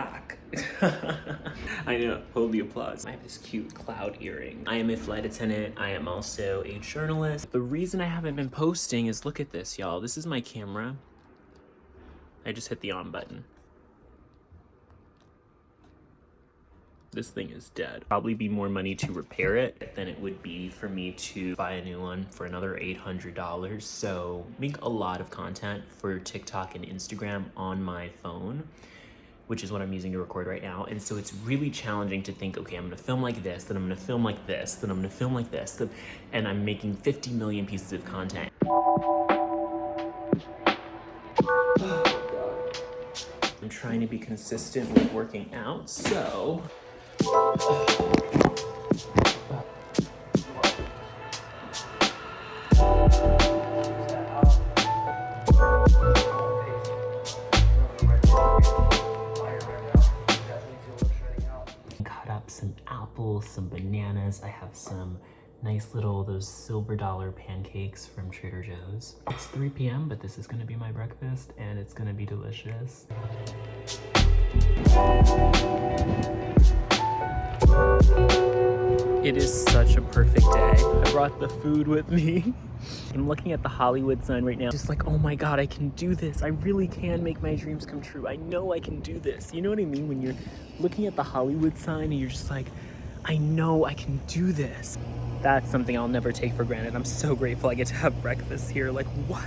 back. I know, hold the applause. I have this cute cloud earring. I am a flight attendant. I am also a journalist. The reason I haven't been posting is, look at this, y'all. This is my camera. I just hit the on button. This thing is dead. Probably be more money to repair it than it would be for me to buy a new one for another $800. So make a lot of content for TikTok and Instagram on my phone, which is what I'm using to record right now. And so it's really challenging to think, okay, I'm gonna film like this, then I'm gonna film like this, then I'm gonna film like this, and I'm making 50 million pieces of content. I'm trying to be consistent with working out, so. Cut up some apples, some bananas. I have some nice little, those silver dollar pancakes from Trader Joe's. It's 3 p.m., but this is gonna be my breakfast and it's gonna be delicious. It is such a perfect day. I brought the food with me. I'm looking at the Hollywood sign right now, just like, oh my God, I can do this. I really can make my dreams come true. I know I can do this. You know what I mean? When you're looking at the Hollywood sign and you're just like, I know I can do this. That's something I'll never take for granted. I'm so grateful I get to have breakfast here. Like, what?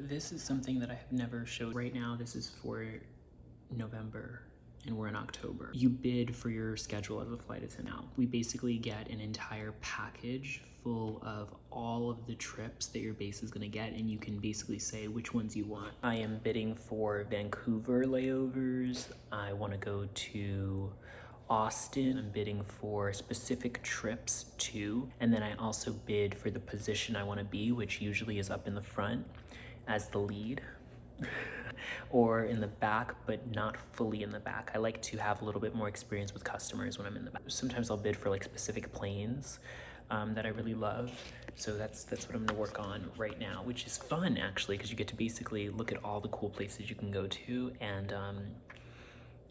This is something that I have never showed. Right now, this is for November and we're in October. You bid for your schedule as a flight attendant now. We basically get an entire package full of all of the trips that your base is gonna get, and you can basically say which ones you want. I am bidding for Vancouver layovers. I wanna go to Austin. I'm bidding for specific trips too. And then I also bid for the position I wanna be, which usually is up in the front as the lead. Or in the back, but not fully in the back. I like to have a little bit more experience with customers when I'm in the back. Sometimes I'll bid for like specific planes that I really love. So that's what I'm gonna work on right now, which is fun actually, because you get to basically look at all the cool places you can go to and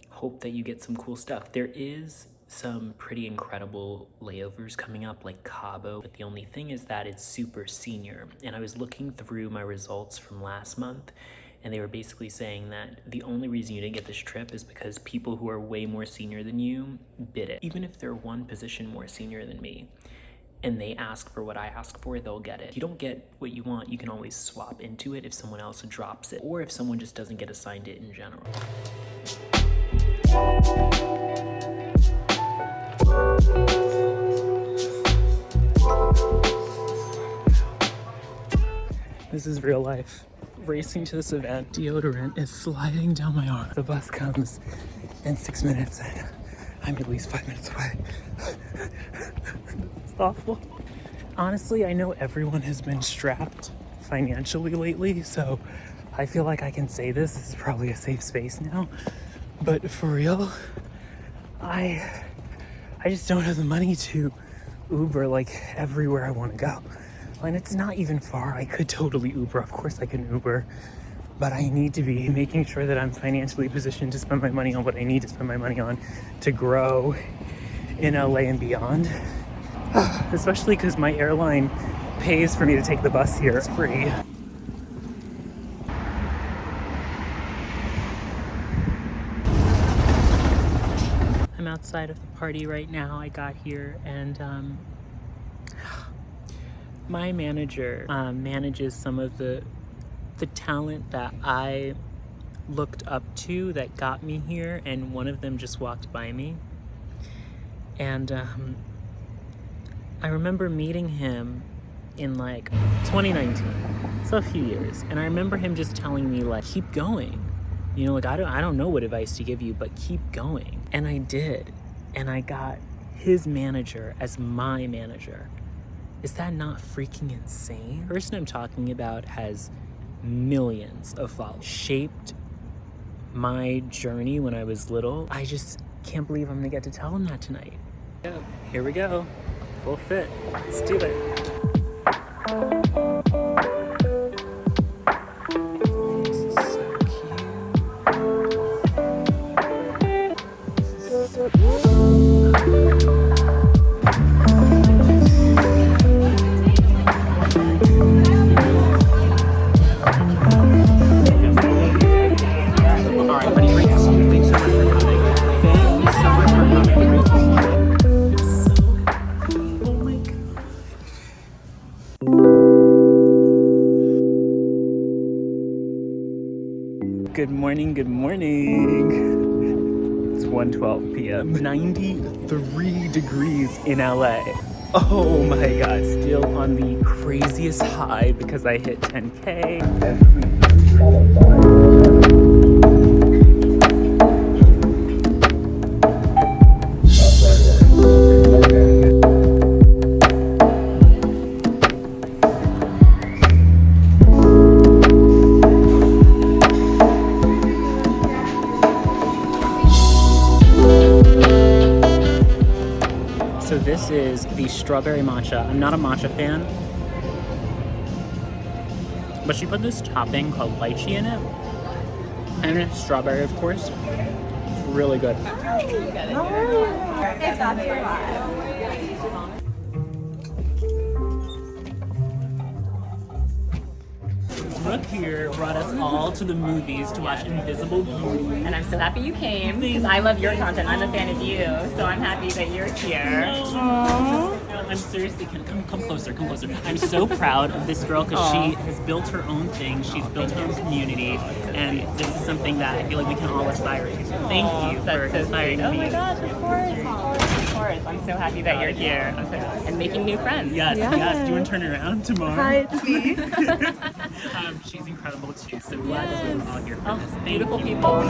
hope that you get some cool stuff. There is some pretty incredible layovers coming up, like Cabo, but the only thing is that it's super senior. And I was looking through my results from last month, and they were basically saying that the only reason you didn't get this trip is because people who are way more senior than you bid it. Even if they're one position more senior than me, and they ask for what I ask for, they'll get it. If you don't get what you want, you can always swap into it if someone else drops it, or if someone just doesn't get assigned it in general. This is real life. Racing to this event, deodorant is sliding down my arm. The bus comes in 6 minutes and I'm at least 5 minutes away. It's awful. Honestly, I know everyone has been strapped financially lately, so I feel like I can say this. This is probably a safe space now. But for real, I just don't have the money to Uber like everywhere I want to go. And it's not even far. I could totally Uber. Of course I can Uber. But I need to be making sure that I'm financially positioned to spend my money on what I need to spend my money on to grow in LA and beyond. Especially because my airline pays for me to take the bus here. It's free. I'm outside of the party right now. I got here and my manager manages some of the talent that I looked up to that got me here, and one of them just walked by me. And I remember meeting him in like 2019, so a few years, and I remember him just telling me like, keep going. You know, like I don't know what advice to give you, but keep going. And I did, and I got his manager as my manager. Is that not freaking insane? The person I'm talking about has millions of followers. Shaped my journey when I was little. I just can't believe I'm gonna get to tell him that tonight. Yeah, here we go. Full fit. Let's do it. This is so cute. morning, good morning. It's 1:12 p.m. 93 degrees in LA. Oh my god, still on the craziest high because I hit 10K. So this is the strawberry matcha. I'm not a matcha fan, but she put this topping called lychee in it, and it's strawberry, of course. It's really good. Brooke here brought us all to the movies to watch Invisible Beauty. And I'm so happy you came because I love your content. I'm a fan of you, so I'm happy that you're here. Aww. I'm seriously, come closer, come closer. I'm so proud of this girl because she has built her own thing. She's built her own community, and this is something that I feel like we can all aspire to. So thank you for inspiring me. Oh my gosh, of course. Of course. I'm so happy that you're here. And making new friends. Yes, yes. Do you want to turn around tomorrow? Hi, it's me. She's incredible too. So glad that we're all here for this. Beautiful people.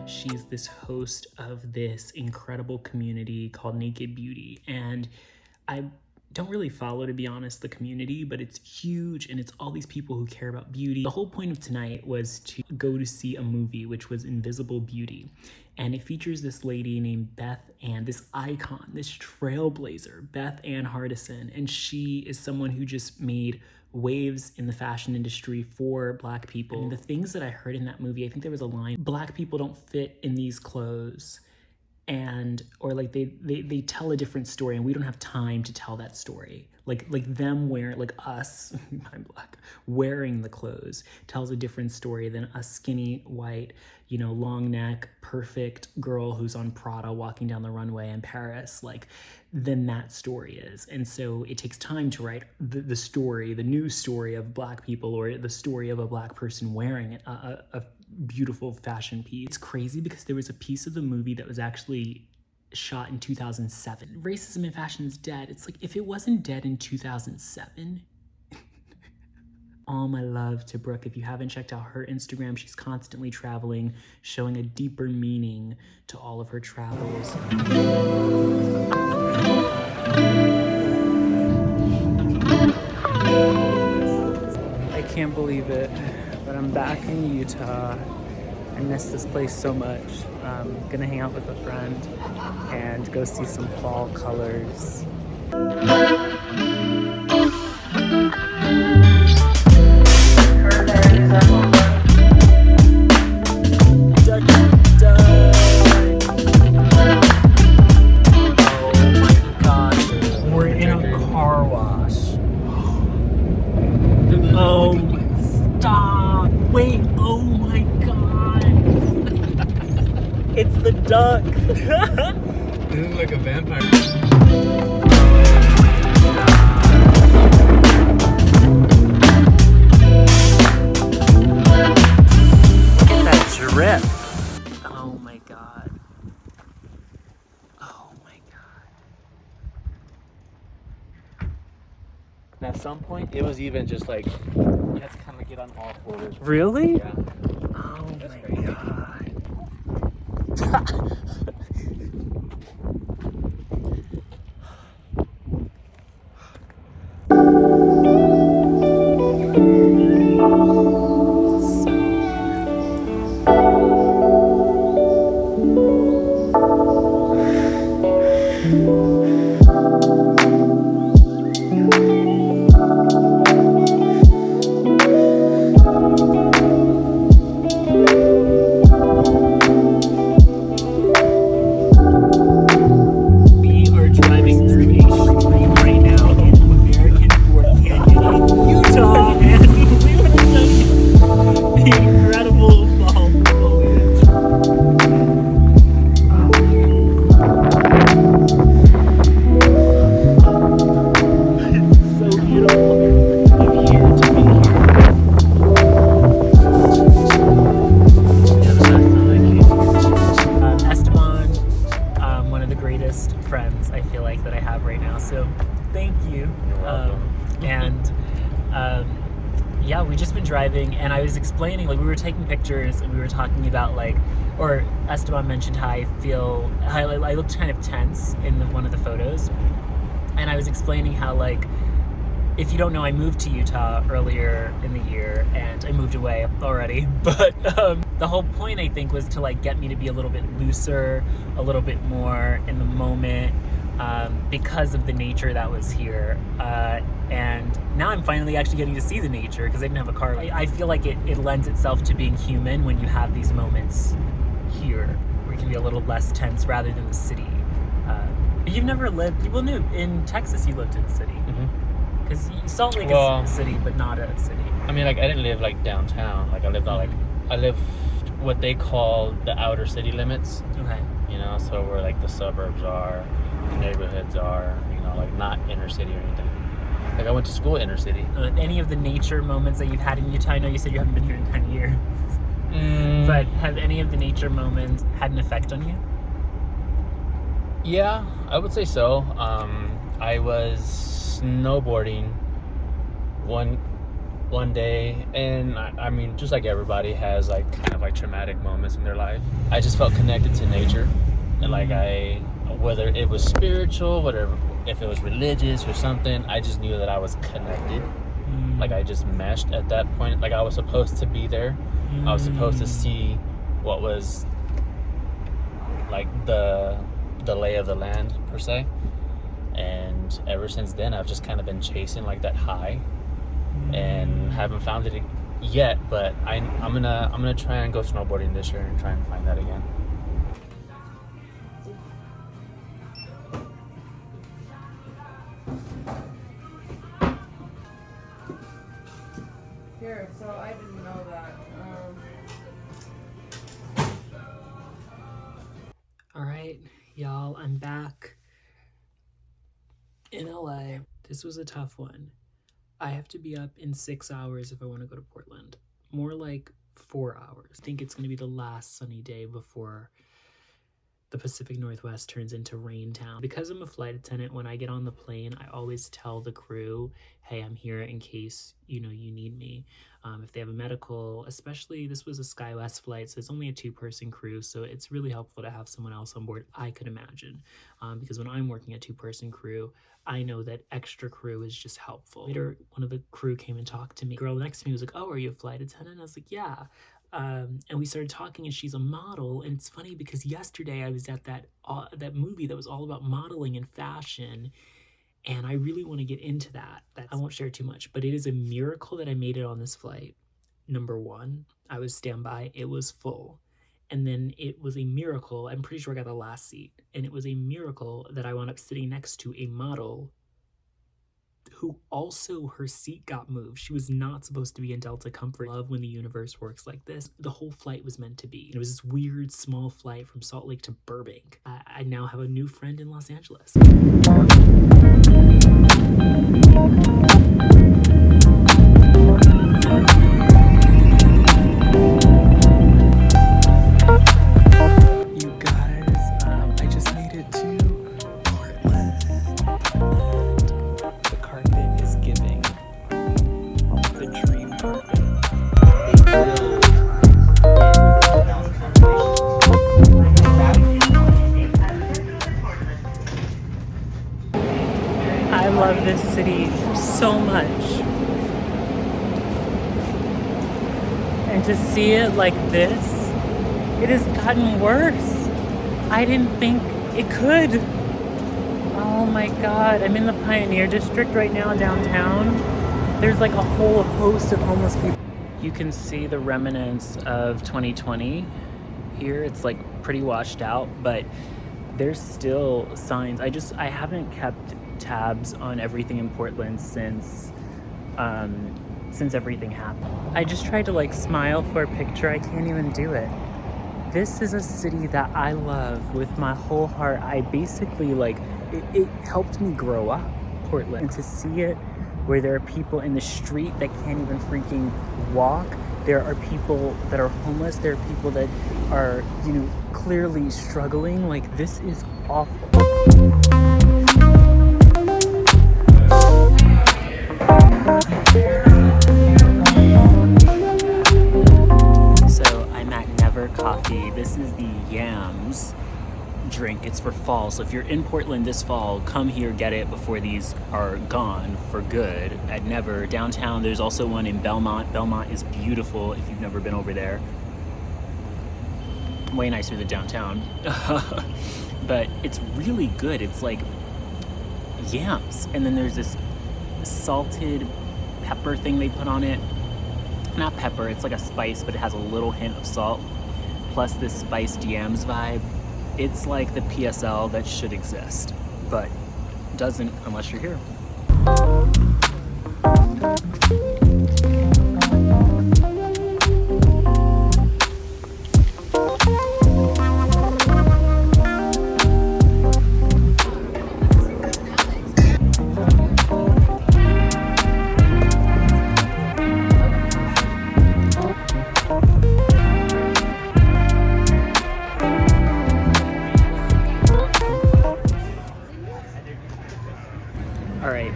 She's this host of this incredible community called Naked Beauty, and I don't really follow, to be honest, the community, but it's huge and it's all these people who care about beauty. The whole point of tonight was to go to see a movie, which was Invisible Beauty, and it features this lady named Beth Ann, this icon, this trailblazer, Beth Ann Hardison, and she is someone who just made waves in the fashion industry for Black people. And the things that I heard in that movie, I think there was a line, Black people don't fit in these clothes, and or like they tell a different story and we don't have time to tell that story. Like them wearing, like us, I'm Black, wearing the clothes tells a different story than a skinny white, you know, long neck, perfect girl who's on Prada walking down the runway in Paris, like, than that story is. And so it takes time to write the story, the new story of Black people, or the story of a Black person wearing a beautiful fashion piece. It's crazy because there was a piece of the movie that was actually shot in 2007. Racism in fashion is dead. It's like, if it wasn't dead in 2007, all my love to Brooke. If you haven't checked out her Instagram, she's constantly traveling, showing a deeper meaning to all of her travels. I can't believe it, but I'm back in Utah. I miss this place so much. I'm gonna hang out with a friend and go see some fall colors. It's the duck. This is like a vampire. Look at that drip. Oh my god. Oh my god. And at some point, it was even just like, you had to kind of get on all fours. Really? Yeah. Oh That's my crazy. god. life that I have right now. So thank you. You're welcome. Yeah, we just been driving, and I was explaining, like, we were taking pictures, and we were talking about, like, or Esteban mentioned how I looked kind of tense in one of the photos, and I was explaining how, like, if you don't know, I moved to Utah earlier in the year, and I moved away already, but the whole point, I think, was to, like, get me to be a little bit looser, a little bit more in the moment, because of the nature that was here. And now I'm finally actually getting to see the nature because I didn't have a car. I feel like it lends itself to being human when you have these moments here where you can be a little less tense rather than the city. But you've never lived, people knew, in Texas you lived in the city. Because Salt Lake is a city, but not a city. I mean, like, I didn't live, like, downtown. Like, I lived on, I lived what they call the outer city limits. Okay. You know, so where, like, the suburbs are, the neighborhoods are, you know, like, not inner city or anything. Like, I went to school inner city. Any of the nature moments that you've had in Utah? I know you said you haven't been here in 10 years. But have any of the nature moments had an effect on you? Yeah, I would say so. I was snowboarding one day, and I mean, just like everybody has, like, kind of like traumatic moments in their life. I just felt connected to nature, and like whether it was spiritual, whatever, if it was religious or something, I just knew that I was connected. Like, I just meshed at that point. Like, I was supposed to be there. I was supposed to see what was like the lay of the land, per se. And ever since then, I've just kind of been chasing like that high, and haven't found it yet. But I'm gonna try and go snowboarding this year and try and find that again. Here, so I didn't know that. All right, y'all, I'm back in LA. This was a tough one. I have to be up in 6 hours if I want to go to Portland. More like 4 hours. I think it's going to be the last sunny day before the Pacific Northwest turns into rain town. Because I'm a flight attendant, when I get on the plane, I always tell the crew, hey, I'm here in case, you know, you need me. If they have a medical, especially this was a SkyWest flight, so it's only a 2-person crew, so it's really helpful to have someone else on board, I could imagine. Because when I'm working a 2-person crew, I know that extra crew is just helpful. Later, one of the crew came and talked to me. The girl next to me was like, oh, are you a flight attendant? I was like, yeah. And we started talking, and she's a model. And it's funny because yesterday I was at that movie that was all about modeling and fashion, and I really want to get into that. I won't share too much, but it is a miracle that I made it on this flight. Number one, I was standby. It was full. And then it was a miracle. I'm pretty sure I got the last seat. And it was a miracle that I wound up sitting next to a model who also, her seat got moved. She was not supposed to be in Delta Comfort. I love when the universe works like this. The whole flight was meant to be. It was this weird small flight from Salt Lake to Burbank. I now have a new friend in Los Angeles. You guys, I just made it to Portland. The carpet is giving. The dream carpet. I love this city so much. And to see it like this, it has gotten worse. I didn't think it could. Oh my God, I'm in the Pioneer District right now downtown. There's like a whole host of homeless people. You can see the remnants of 2020 here. It's like pretty washed out, but there's still signs. I haven't kept tabs on everything in Portland since everything happened. I just tried to like smile for a picture. I can't even do it. This is a city that I love with my whole heart. I basically it helped me grow up, Portland. And to see it where there are people in the street that can't even freaking walk. There are people that are homeless. There are people that are, clearly struggling. Like, this is awful. jams drink. It's for fall. So if you're in Portland this fall, come here, get it before these are gone for good. At Never downtown, there's also one in Belmont. Belmont is beautiful if you've never been over there. Way nicer than downtown. But it's really good. It's like yams, and then there's this salted pepper thing they put on it. Not pepper, it's like a spice, but it has a little hint of salt, plus this spiced yams vibe. It's like the PSL that should exist, but doesn't unless you're here.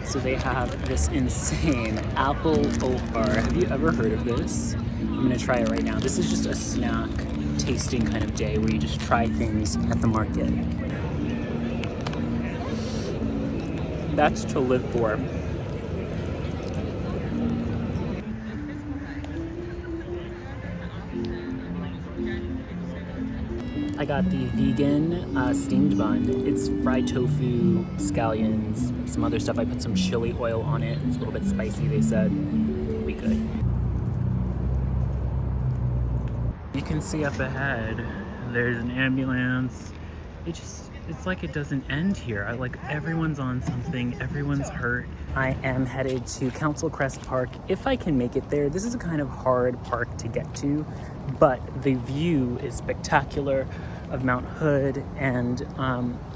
So they have this insane apple oat bar. Have you ever heard of this? I'm gonna try it right now. This is just a snack tasting kind of day where you just try things at the market. That's to live for. I got the vegan steamed bun. It's fried tofu, scallions, some other stuff. I put some chili oil on it. It's a little bit spicy, they said. It'll be good. You can see up ahead, there's an ambulance. It's like it doesn't end here. Everyone's on something, everyone's hurt. I am headed to Council Crest Park, if I can make it there. This is a kind of hard park to get to, but the view is spectacular of Mount Hood and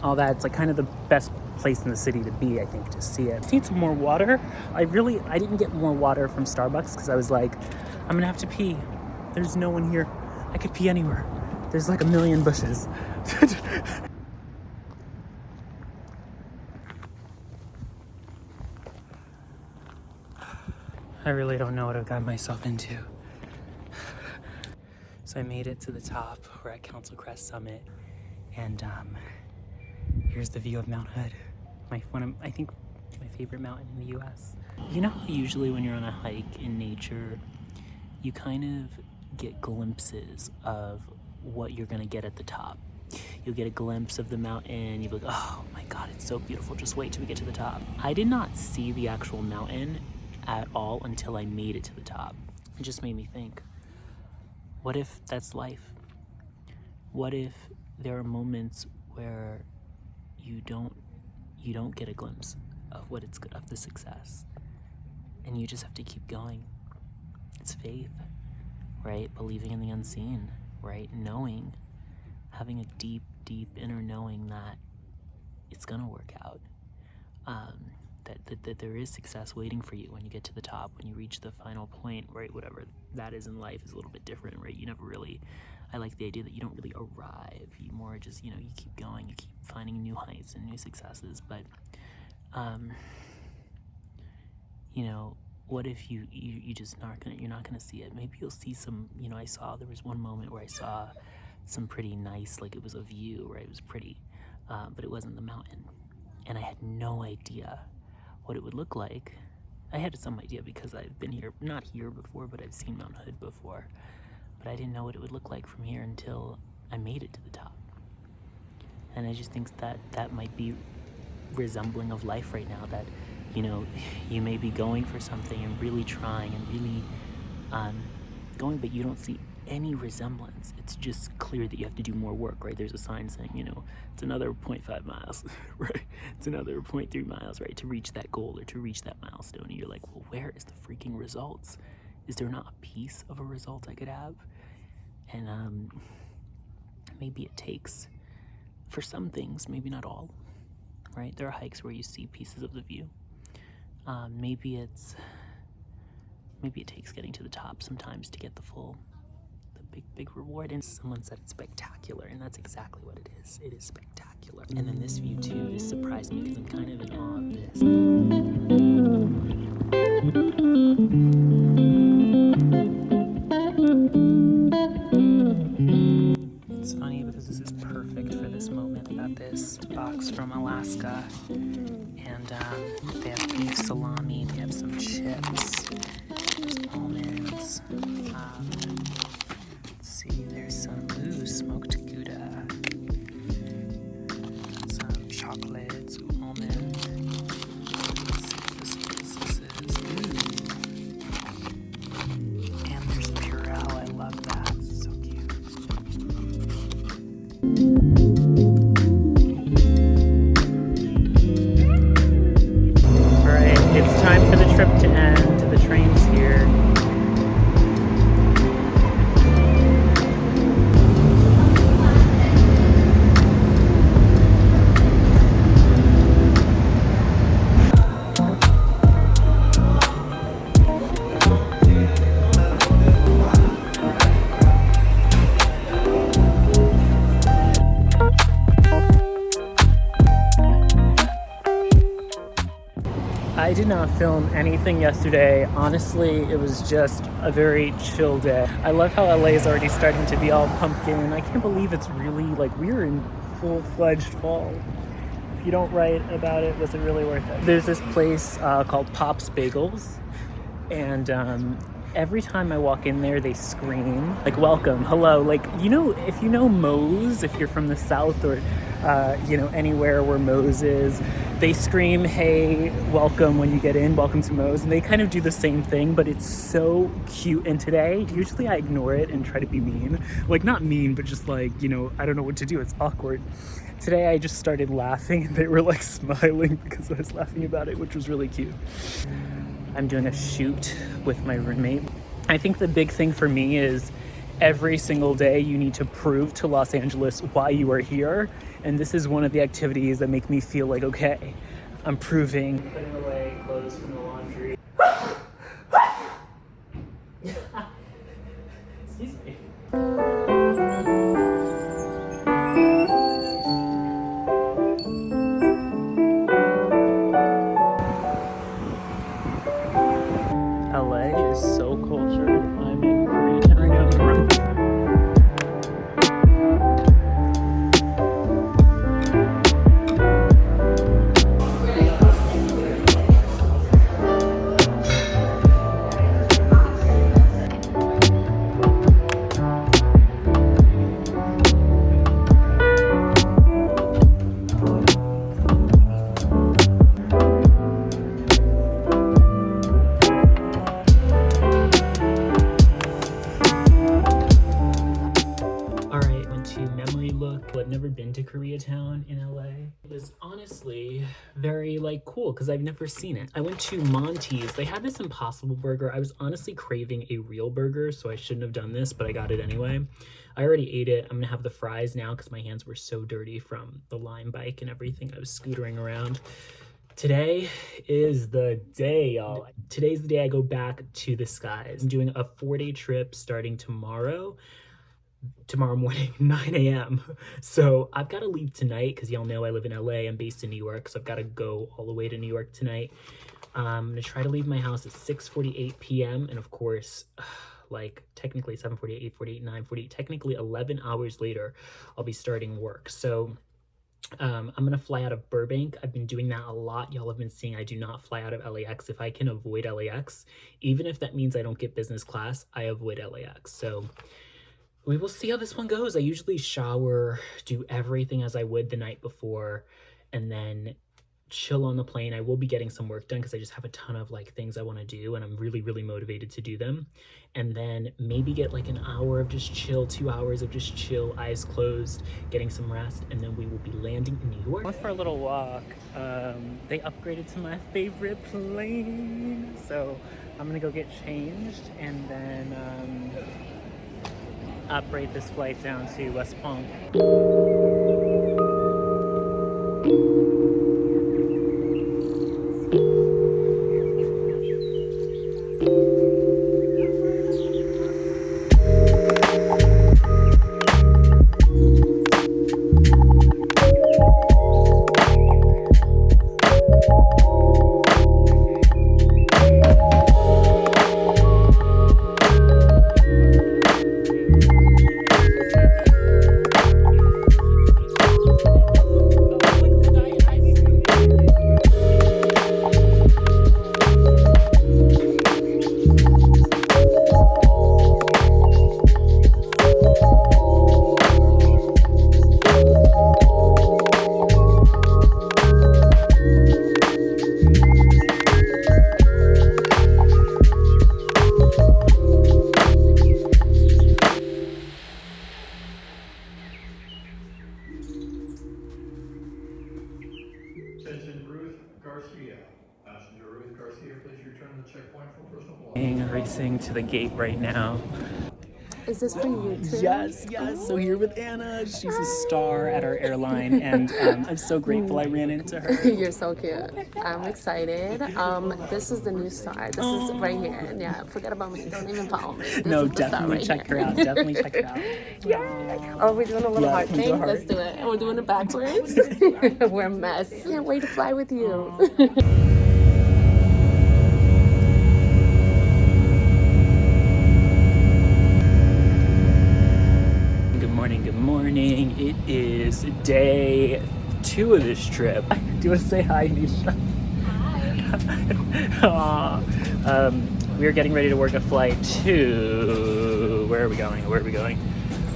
all that. It's like kind of the best place in the city to be, I think, to see it. I need some more water. I didn't get more water from Starbucks because I was like, I'm gonna have to pee. There's no one here. I could pee anywhere. There's like a million bushes. I really don't know what I've got myself into. So I made it to the top. We're at Council Crest Summit, and here's the view of Mount Hood. I think my favorite mountain in the U.S. You know how usually when you're on a hike in nature, you kind of get glimpses of what you're gonna get at the top. You'll get a glimpse of the mountain. You'll be like, oh my God, it's so beautiful. Just wait till we get to the top. I did not see the actual mountain at all until I made it to the top. It just made me think, what if that's life? What if there are moments where you don't get a glimpse of what it's of the success, and you just have to keep going? It's faith, right? Believing in the unseen, right? Knowing, having a deep, deep inner knowing that it's gonna work out. That there is success waiting for you when you get to the top, when you reach the final point, right? Whatever that is in life is a little bit different, right? You never really, I like the idea that you don't really arrive. You more just, you keep going, you keep finding new heights and new successes. But, what if you just you're not gonna see it? Maybe you'll see some, there was one moment where I saw some pretty nice, like it was a view, right? It was pretty, but it wasn't the mountain. And I had no idea what it would look like. I had some idea because I've been here, not here before, but I've seen Mount Hood before. But I didn't know what it would look like from here until I made it to the top. And I just think that might be resembling of life right now, that, you may be going for something and really trying and really going, but you don't see any resemblance. It's just clear that you have to do more work, right? There's a sign saying, it's another 0.5 miles, right? It's another 0.3 miles, right? To reach that goal or to reach that milestone. And you're like, well, where is the freaking results? Is there not a piece of a result I could have? And maybe it takes, for some things, maybe not all, right? There are hikes where you see pieces of the view. Maybe it takes getting to the top sometimes to get the big reward. And someone said it's spectacular, and that's exactly what it is. It is spectacular. And then this view too, this surprised me because I'm kind of in awe of this. It's funny because this is perfect this moment. I got this box from Alaska, and they have beef salami, they have some chips, there's almonds, let's see, there's some, smoked Gouda, some chocolates, almond, let's see what this is, and there's Purell, I love that, it's so cute. Alright, it's time for the trip to end. The train's here. I did not film anything yesterday. Honestly, it was just a very chill day. I love how LA is already starting to be all pumpkin. I can't believe it's really, like, we're in full-fledged fall. If you don't write about it, was it really worth it? There's this place called Pop's Bagels, and every time I walk in there, they scream, like, welcome, hello. Like, you know, if you know Moe's, if you're from the South or, you know, anywhere where Moe's is, they scream, hey, welcome when you get in, welcome to Moe's. And they kind of do the same thing, but it's so cute. And today, usually I ignore it and try to be mean. Like, not mean, but just like, you know, I don't know what to do. It's awkward. Today, I just started laughing and they were like smiling because I was laughing about it, which was really cute. I'm doing a shoot with my roommate. I think the big thing for me is every single day you need to prove to Los Angeles why you are here. And this is one of the activities that make me feel like, okay, I'm proving. Putting away clothes from the laundry. Excuse me. LA is so cultured. I'm in Koreatown right now. I've never been to Koreatown in LA. It was honestly very like cool because I've never seen it. I went to Monty's. They had this Impossible Burger. I was honestly craving a real burger, so I shouldn't have done this, but I got it anyway. I already ate it. I'm gonna have the fries now because my hands were so dirty from the Lime bike and everything. I was scootering around. Today is the day, y'all. Today's the day I go back to the skies. I'm doing a 4-day trip starting tomorrow morning, 9 a.m. So I've got to leave tonight because y'all know I live in LA. I'm based in New York, so I've got to go all the way to New York tonight. I'm gonna try to leave my house at 6:48 p.m. and of course, like technically 7:48, 8:48, 9:48, technically 11 hours later, I'll be starting work. So I'm gonna fly out of Burbank. I've been doing that a lot. Y'all have been seeing I do not fly out of LAX. If I can avoid LAX, even if that means I don't get business class, I avoid LAX. So we will see how this one goes. I usually shower, do everything as I would the night before, and then chill on the plane. I will be getting some work done because I just have a ton of like things I want to do and I'm really, really motivated to do them. And then maybe get like an hour of just chill, 2 hours of just chill, eyes closed, getting some rest, and then we will be landing in New York. I went for a little walk. They upgraded to my favorite plane. So I'm gonna go get changed and then operate this flight down to West Palm. Attention Ruth Garcia. Passenger Ruth Garcia, please return to the checkpoint for personal belongings. Racing to the gate right now. Is this for you too? Yes. So here with Anna. She's a star at our airline, and I'm so grateful I ran into her. You're so cute. I'm excited. This is the new star. This is right here. Yeah, forget about me. Don't even follow me. This No, is the star definitely right check here. her out. Definitely check her out. Yeah. Are we doing a little Yeah, heart can we do a thing? heart? Let's do it. And we're doing it backwards. We're a mess. Can't wait to fly with you. Good morning. It is day 2 of this trip. Do you want to say hi, Nisha? Hi. We are getting ready to work a flight to... Where are we going?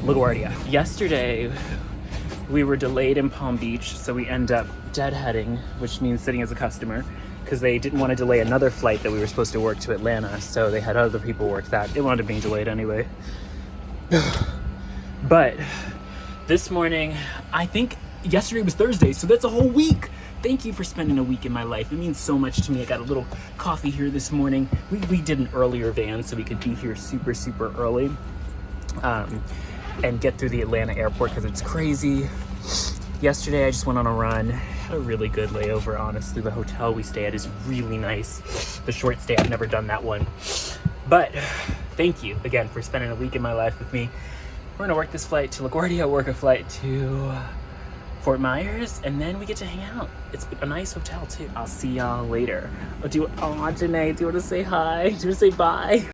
LaGuardia. Yesterday, we were delayed in Palm Beach, so we end up deadheading, which means sitting as a customer, because they didn't want to delay another flight that we were supposed to work to Atlanta, so they had other people work that. It wound up being delayed anyway. But this morning, I think yesterday was Thursday, so that's a whole week. Thank you for spending a week in my life. It means so much to me. I got a little coffee here this morning. We did an earlier van so we could be here super early and get through the Atlanta airport because it's crazy. Yesterday, I just went on a run. Had a really good layover, honestly. The hotel we stay at is really nice. The short stay, I've never done that one. But thank you again for spending a week in my life with me. We're gonna work this flight to LaGuardia, work a flight to Fort Myers, and then we get to hang out. It's a nice hotel too. I'll see y'all later. Janae, do you want to say hi? Do you want to say bye?